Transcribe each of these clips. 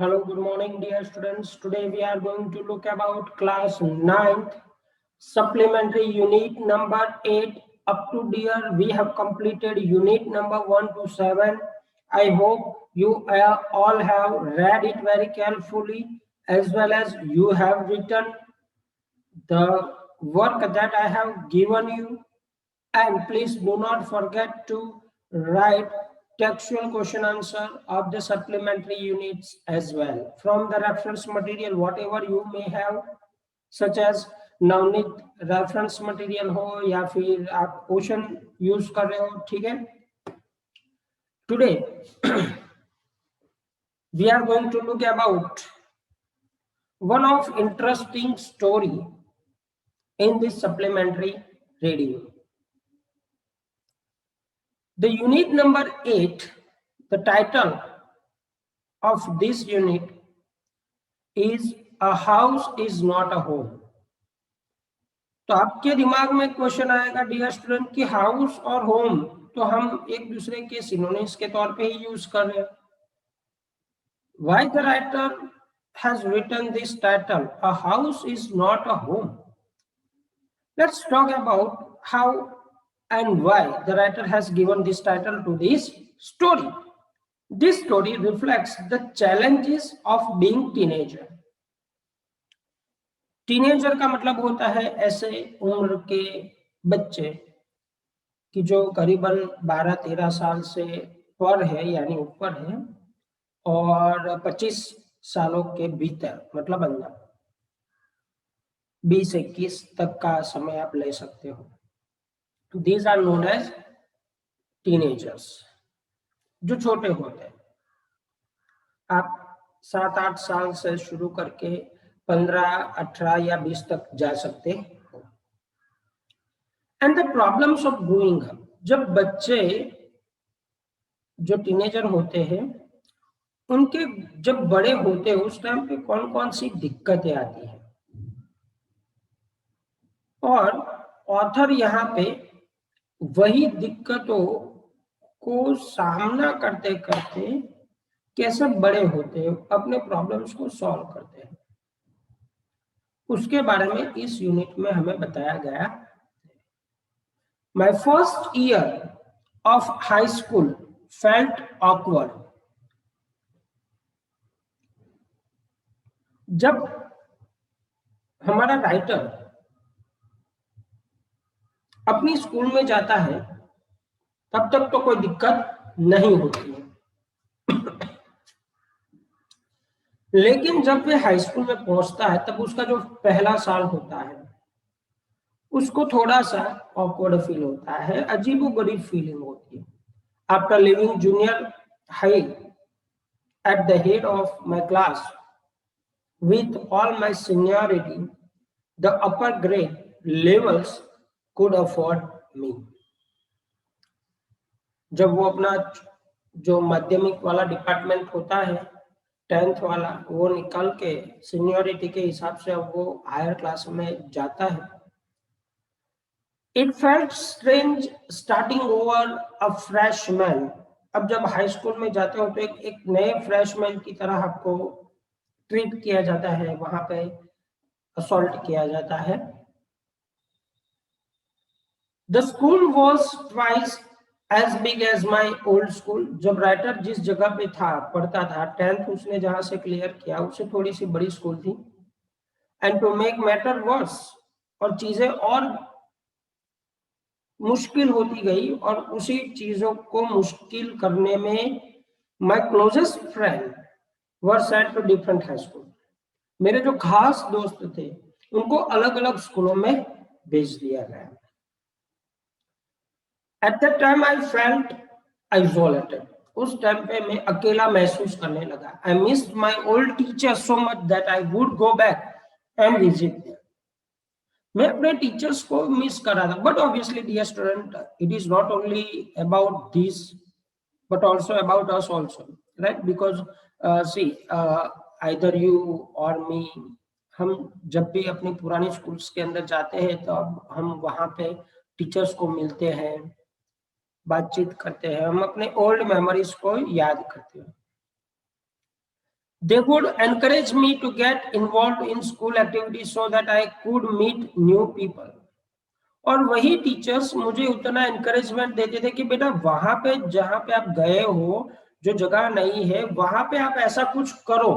Hello, good morning, dear students. Today we are going to look about class 9th supplementary unit number 8. Up to dear, we have completed unit number 1 to 7. I hope you all have read it very carefully as well as you have written the work that I have given you. And please do not forget to write textual question answer of the supplementary units as well from the reference material whatever you may have, such as Navneet reference material हो या फिर आप question use कर रहे हो. ठीक है. Today we are going to look about one of interesting story in this supplementary reading. The unit number 8, the title of this unit is A House is Not a Home. तो आपके दिमाग में question आएगा dear student कि house और home तो हम एक दूसरे के सिनोनिम्स के तौर पे ही यूज कर रहे हैं. Why the writer has written this title, A House is Not a Home? Let's talk about how and why the writer has given this title to this story. This story reflects the challenges of being teenager. Teenager का मतलब होता है ऐसे उम्र के बच्चे कि जो करीबन 12-13 साल से पर है यानी ऊपर है और 25 सालों के भीतर मतलब अंदर 20-21 तक का समय आप ले सकते हो. These are known as teenagers, जो छोटे होते हैं. आप 7-8 साल से शुरू करके 15-18 या 20 तक जा सकते हो. And the problems of growing up, जब बच्चे जो टीनेजर होते हैं उनके जब बड़े होते हैं उस टाइम पे कौन कौन सी दिक्कतें आती हैं, और ऑथर यहाँ पे वही दिक्कतों को सामना करते करते कैसे बड़े होते हैं, अपने प्रॉब्लम्स को सॉल्व करते हैं, उसके बारे में इस यूनिट में हमें बताया गया. My first year of high school felt awkward. जब हमारा राइटर अपनी स्कूल में जाता है तब तक तो कोई दिक्कत नहीं होती है, लेकिन जब वे हाई स्कूल में पहुंचता है तब उसका जो पहला साल होता है उसको थोड़ा सा ऑकवर्ड फील होता है, अजीबोगरीब फीलिंग होती है. After living junior high at the head of my class with all my seniority, the upper grade levels could afford me. जब वो अपना जो माध्यमिक वाला डिपार्टमेंट होता है 10th वाला वो निकाल के सीनियरिटी के हिसाब से अब वो हायर क्लास में जाता है. It felt strange starting over a freshman. अब जब हाई स्कूल में जाते हो तो एक नए फ्रेशमैन की तरह आपको ट्रीट किया जाता है, वहां पे असॉल्ट किया जाता है. The school was twice as big as my old school. जब राइटर जिस जगह पे था पढ़ता था 10th उसने जहां से क्लियर किया उससे थोड़ी सी बड़ी स्कूल थी. And to make matter worse, और चीजें और मुश्किल होती गई, और उसी चीजों को मुश्किल करने में my closest friend were sent to different high school. मेरे जो खास दोस्त थे उनको अलग अलग स्कूलों में भेज दिया गया. At that time I felt isolated. उस टाइम पे मैं अकेला महसूस करने लगा. I missed my old teacher so much that I would go back and visit them. मैं अपने टीचर्स को मिस कर रहा था. But obviously dear student, it is not only about this but also about us also, right? Because see either you or me, हम जब भी अपनी पुरानी स्कूल्स के अंदर जाते हैं तो अब हम वहाँ पे टीचर्स को मिलते हैं, बातचीत करते हैं, हम अपने ओल्ड मेमोरीज को याद करते हैं. They would encourage me to get involved in school activities so that I could meet new people. और वही टीचर्स मुझे उतना एनकरेजमेंट देते थे कि बेटा वहां पे जहां पे आप गए हो, जो जगह नहीं है वहां पे आप ऐसा कुछ करो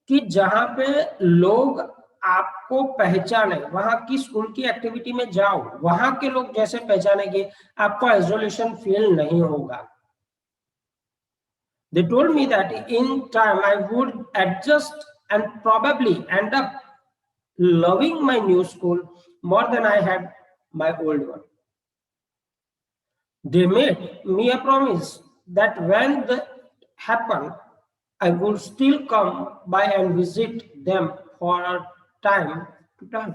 कि जहां पे लोग आपको पहचाने, वहां की स्कूल की एक्टिविटी में जाओ, वहां के लोग जैसे पहचानेंगे, आपको आइसोलेशन फील नहीं होगा. They told me that in time I would adjust and probably end up loving my new school more than I had my old one. They made me a promise that when that happened, I would still come by and visit them for a time to time.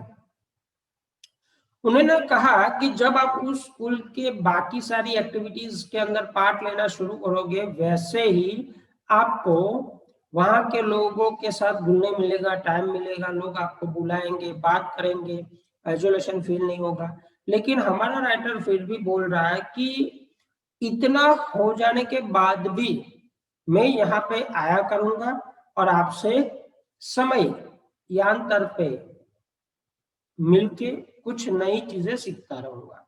उन्होंने कहा कि जब आप उस school के बाकी सारी activities के अंदर पार्ट लेना शुरू करोगे, वैसे ही आपको वहां के लोगों के साथ घुलने मिलेगा, टाइम मिलेगा, लोग आपको बुलाएंगे, बात करेंगे, आइसोलेशन फील नहीं होगा. लेकिन हमारा राइटर फिर भी बोल रहा है कि इतना हो जाने के बाद भी मैं यहाँ पे आया करूंगा और आपसे समय यांतर पे मिलके कुछ नई चीजें सीखता रहूंगा.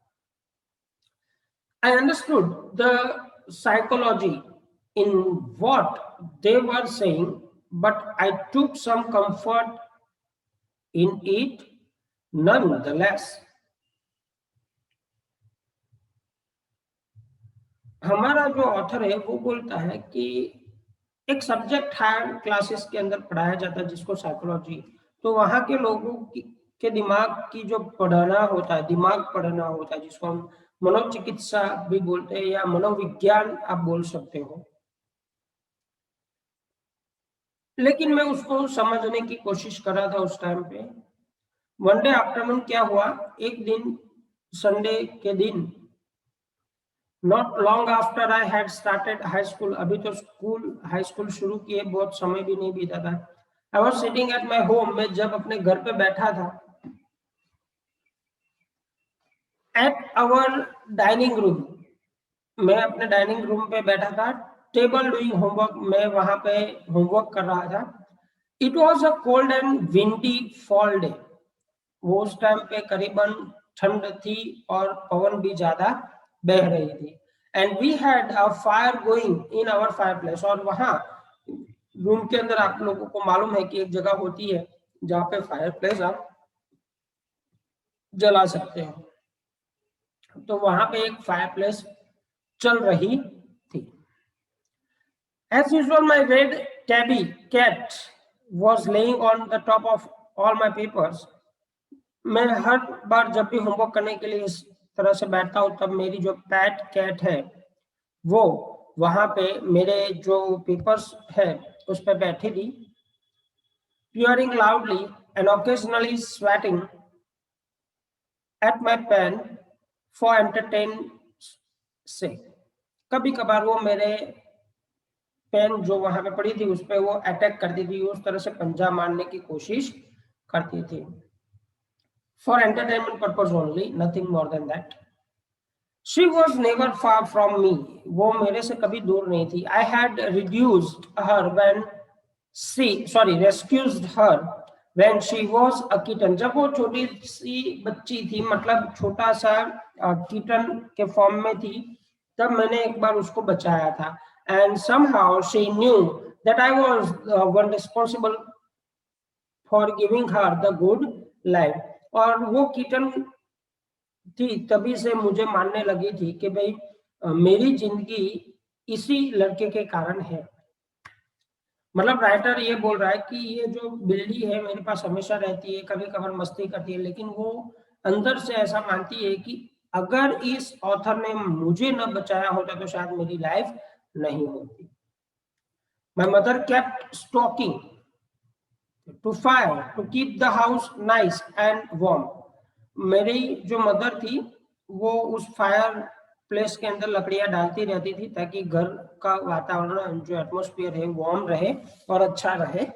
I understood the psychology in what they were saying, but I took some comfort in it nonetheless. हमारा जो ऑथर है वो बोलता है कि एक सब्जेक्ट हायर क्लासेस के अंदर पढ़ाया जाता है जिसको साइकोलॉजी, तो वहां के लोगों के दिमाग की जो पढ़ना होता है, दिमाग पढ़ना होता है, जिसको हम मनोचिकित्सा भी बोलते हैं या मनोविज्ञान आप बोल सकते हो. लेकिन मैं उसको समझने की कोशिश कर रहा था उस टाइम पे. वन डे आफ्टरनून क्या हुआ, एक दिन संडे के दिन, Not long after I had started high school, अभी तो स्कूल हाई स्कूल शुरू किए बहुत समय भी नहीं बीता था. I was sitting at my home, मैं जब अपने घर पे बैठा था. At our dining room, मैं अपने डाइनिंग रूम पे बैठा था. टेबल डूइंग होमवर्क, मैं वहां पे होमवर्क कर रहा था. It was a cold and windy fall day. वो उस टाइम पे करीबन ठंड थी और पवन भी ज्यादा बह रही थी. And we had a fire going in our fireplace. और वहां रूम के अंदर आप लोगों को मालूम है कि एक जगह होती है जहाँ पे फायर प्लेस आप जला सकते हो, तो वहां पे एक फायर प्लेस चल रही थी. As usual, my red tabby cat was laying on the top of all my papers. मैं हर बार जब भी होमवर्क करने के लिए इस तरह से बैठता हूँ, तब मेरी जो पैट कैट है वो वहां पे मेरे जो पेपर्स है उस पर बैठी थी. Purring loudly and occasionally sweating at my pen for entertainment sake. कभी कभार वो मेरे पेन जो वहां पे पड़ी थी उस पर वो अटैक करती थी, उस तरह से पंजा मारने की कोशिश करती थी. For entertainment purpose only, nothing more than that. She was never far from me. वो मेरे से कभी दूर नहीं थी. I had rescued her when she was a kitten. जब वो छोटी सी बच्ची थी, मतलब छोटा सा कीटन के फॉर्म में थी, तब मैंने एक बार उसको बचाया था. And somehow she knew that I was one responsible for giving her the good life. और वो कीटन थी तभी से मुझे मानने लगी थी कि भाई मेरी जिंदगी इसी लड़के के कारण है. मतलब राइटर ये बोल रहा है कि ये जो बिल्ली है मेरे पास हमेशा रहती है, कभी कभार मस्ती करती है, लेकिन वो अंदर से ऐसा मानती है कि अगर इस ऑथर ने मुझे न बचाया होता तो शायद मेरी लाइफ नहीं होती. My mother kept stalking to fire to keep the house nice and warm. मेरी जो मदर थी वो उस फायर प्लेस के अंदर लकड़ियां डालती रहती थी ताकि घर का वातावरण जो एटमॉस्फेयर है वार्म रहे और अच्छा रहे.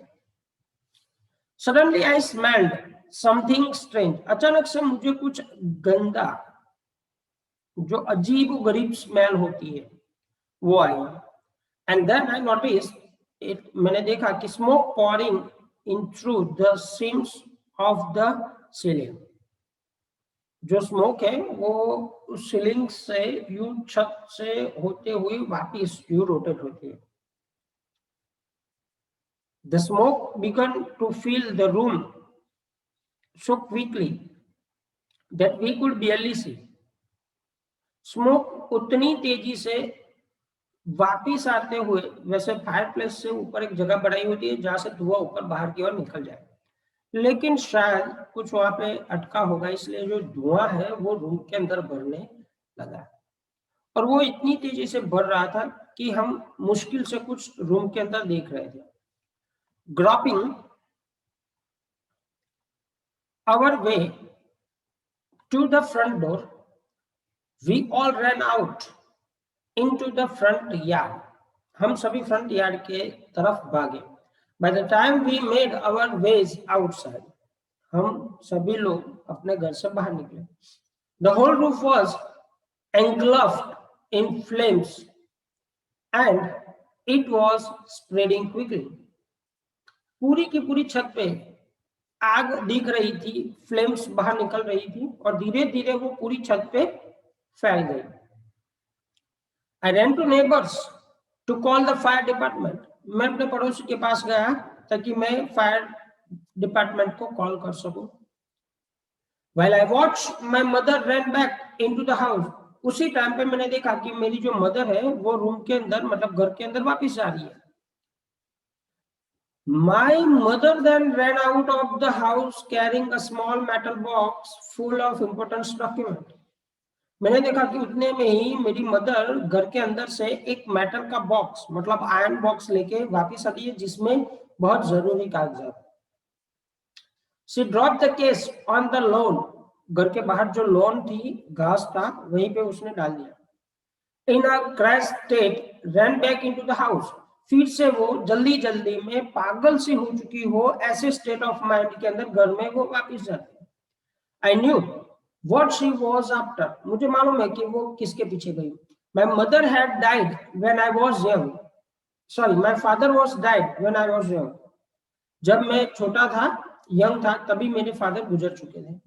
Suddenly I smelled something strange. अचानक से मुझे कुछ गंदा, जो अजीब गरीब स्मेल होती है वो आई. And then I noticed मैंने देखा कि smoke pouring in through the seems of the ceiling, जो स्मोक है वो उस सीलिंग से यू छत से होते हुए वापिस यू रोटेट होती है. The smoke began to fill the room so quickly that we could barely see. Smoke उतनी तेजी से वापिस आते हुए, वैसे फायरप्लेस से ऊपर एक जगह बनाई होती है जहां से धुआं ऊपर बाहर की ओर निकल जाए, लेकिन शायद कुछ वहां पे अटका होगा, इसलिए जो धुआं है वो रूम के अंदर भरने लगा. और वो इतनी तेजी से बढ़ रहा था कि हम मुश्किल से कुछ रूम के अंदर देख रहे थे. ग्रॉपिंग our way to the front door, we all ran out into the front yard. हम सभी फ्रंट यार्ड के तरफ भागे. By the time we made our ways outside, हम सभी लोग अपने घर से बाहर निकले. The whole roof was engulfed in flames and it was spreading quickly. पूरी की पूरी छत पे आग दिख रही थी, फ्लेम्स बाहर निकल रही थी और धीरे धीरे वो पूरी छत पे फैल गई. I ran to neighbors to call the fire department. मैं अपने पड़ोसी के पास गया ताकि मैं फायर डिपार्टमेंट को कॉल कर सकूं. While I watched my mother ran back into the house. उसी टाइम पे मैंने देखा कि मेरी जो मदर है वो रूम के अंदर, मतलब घर के अंदर वापस आ रही है. My mother then ran out of the house carrying a small metal box full of important documents. मैंने देखा कि उतने में ही मेरी मदर घर के अंदर से एक मेटल का बॉक्स, मतलब आयरन बॉक्स लेके वापस आती है जिसमें बहुत जरूरी कागजात. She dropped the case on the lawn. घर के बाहर जो लॉन थी, घास था, वहीं पे उसने डाल दिया. In a crashed state, ran back into the house. फिर से वो जल्दी जल्दी में पागल सी हो चुकी हो, ऐसे स्टेट ऑफ माइंड के अंदर घर में वो वापस जाती है. I knew what she was after. मुझे मालूम है कि वो किसके पीछे गई. My mother had died when I was young. Sorry, my father was died when I was young. जब मैं छोटा था, यंग था, तभी मेरे फादर गुजर चुके थे.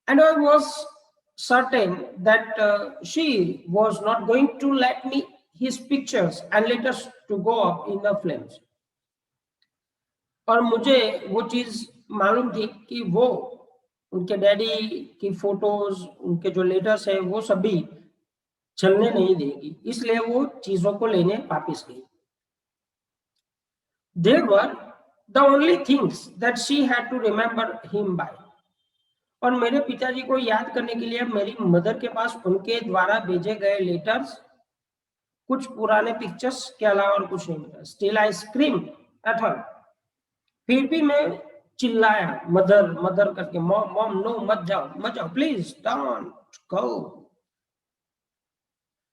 And I was certain that she was not going to let me his pictures and letters to go up in the flames. और मुझे वो चीज मालूम थी कि वो उनके डैडी की फोटोज, उनके जो लेटर्स है, वो सभी चलने नहीं देगी, इसलिए वो चीजों को लेने वापस गई. They were the only things that she had to remember him by. और मेरे पिताजी को याद करने के लिए मेरी मदर के पास उनके द्वारा भेजे गए लेटर्स, कुछ पुराने पिक्चर्स के अलावा और कुछ नहीं मिला. Still I screamed at her. फिर भी मैं चिल्लाया मदर मदर करके, मॉम मॉम नो, मत जाओ please, don't go.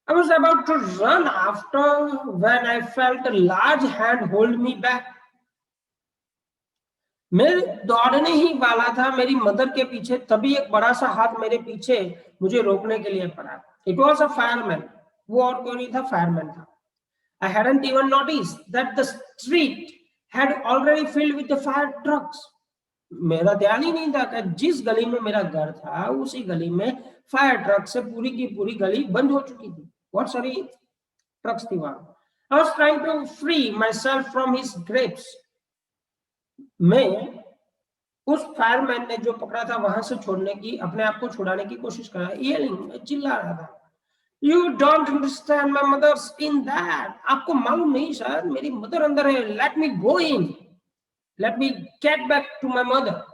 I was about to run after when I felt a large hand hold me back. मैं दौड़ने ही वाला था मेरी मदर के पीछे, तभी एक बड़ा सा हाथ मेरे पीछे मुझे रोकने के लिए पड़ा. It was a fireman. वो और कोई नहीं था, फायरमैन था. I hadn't even noticed that the street had already filled with the fire trucks. मेरा ध्यान ही नहीं था कि जिस गली में मेरा घर था, उसी गली में फायर ट्रक से पूरी की पूरी गली बंद हो चुकी थी. बहुत सारी ट्रक्स थी वहां. I was trying to free myself from his grips. मैं उस फायरमैन ने जो पकड़ा था वहां से छोड़ने की, अपने आप को छुड़ाने की कोशिश कर रहा. Yelling, चिल्ला रहा था. You don't understand, my mother's in there. आपको मालूम नहीं सर, मेरी मदर अंदर है. Let me go in. Let me get back to my mother.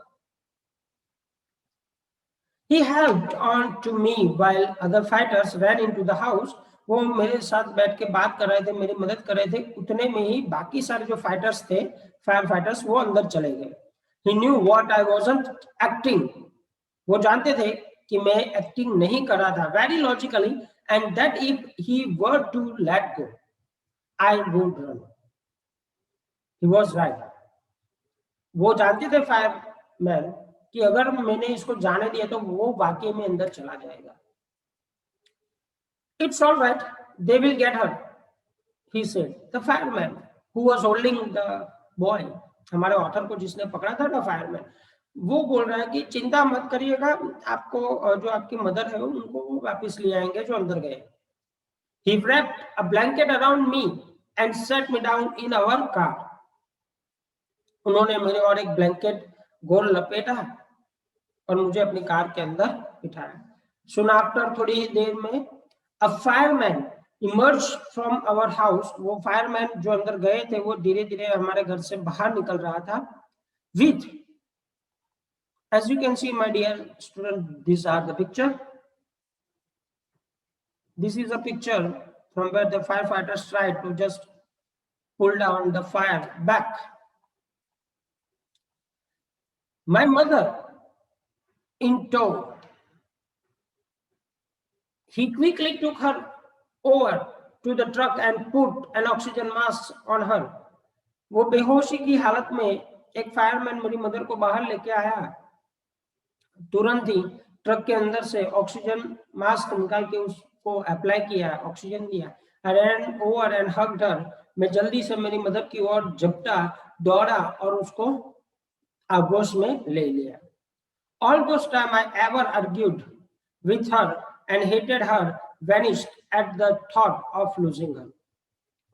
He helped on to me while other fighters ran into the house. वो मेरे साथ बैठ के बात कर रहे थे, मेरी मदद कर रहे थे. उतने में ही बाकी सारे जो फाइटर्स थे, फायर फाइटर्स, वो अंदर चले गए. He knew what I wasn't acting. वो जानते थे कि मैं एक्टिंग नहीं कर रहा था, very logically, and that if he were to let go, I would run. He was right. वो जानते थे फायरमैन कि अगर मैंने इसको जाने दिया तो वो वाकई में अंदर चला जाएगा. It's all right, they will get her, he said, the fireman. who was holding the boy, हमारे ऑथर को जिसने पकड़ा था ना फायरमैन, वो बोल रहा है कि चिंता मत करिएगा, आपको जो आपकी मदर है उनको वापस ले आएंगे जो अंदर गए. He wrapped a blanket around me and set me down in our car. उन्होंने मेरे और एक ब्लैंकेट गोल लपेटा और मुझे अपनी कार के अंदर बिठाया. Soon after, थोड़ी ही देर में, a fireman emerged from our house. वो फायरमैन जो अंदर गए थे वो धीरे धीरे हमारे घर से बाहर निकल रहा था. With, as you can see, my dear student, these are the picture. This is a picture from where the firefighters tried to just pull down the fire back. My mother in tow. He quickly took her over to the truck and put an oxygen mask on her. वो बेहोशी की हालत में एक fireman मेरी mother को बाहर लेके आया. तुरंत ही ट्रक के अंदर से ऑक्सीजन मास्क निकाल के उसको अप्लाई किया, ऑक्सीजन दिया. I ran over and hugged her. मैं जल्दी से मेरी मदर की ओर झपटा, दौड़ा और उसको आगोश में ले लिया. All those time I ever argued with her and hated her vanished at the thought of losing her.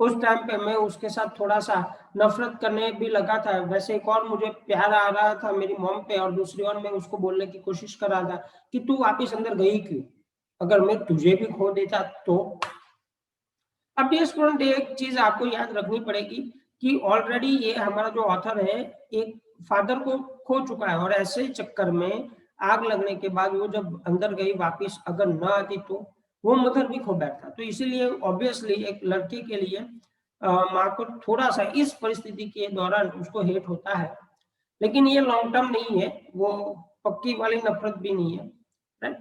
उस टाइम पे मैं उसके साथ थोड़ा सा नफरत करने भी लगा था. वैसे एक और मुझे प्यार आ रहा था मेरी मॉम पे, और दूसरी ओर मैं उसको बोलने की कोशिश कर रहा था कि तू वापस अंदर गई क्यों, अगर मैं तुझे भी खो देता तो. अब ये स्टूडेंट एक चीज आपको याद रखनी पड़ेगी कि ऑलरेडी ये हमारा जो ऑथर है एक फादर को खो चुका है, और ऐसे चक्कर में आग लगने के बाद वो जब अंदर गई वापस अगर न आती तो वो मदर भी खो बैठता. तो इसीलिए ऑब्वियसली एक लड़के के लिए माँ को थोड़ा सा इस परिस्थिति के दौरान उसको हेट होता है, लेकिन ये लॉन्ग टर्म नहीं है, वो पक्की वाली नफरत भी नहीं है. Right.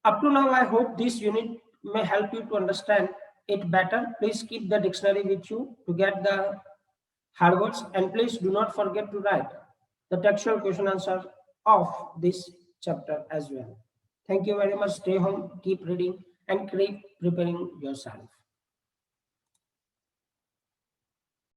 Up to now I hope this unit may help you to understand it better. Please keep the dictionary with you to get the hard words, and please do not forget to write the textual question answer of this chapter as well. Thank you very much. Stay home, keep reading, and keep preparing yourself.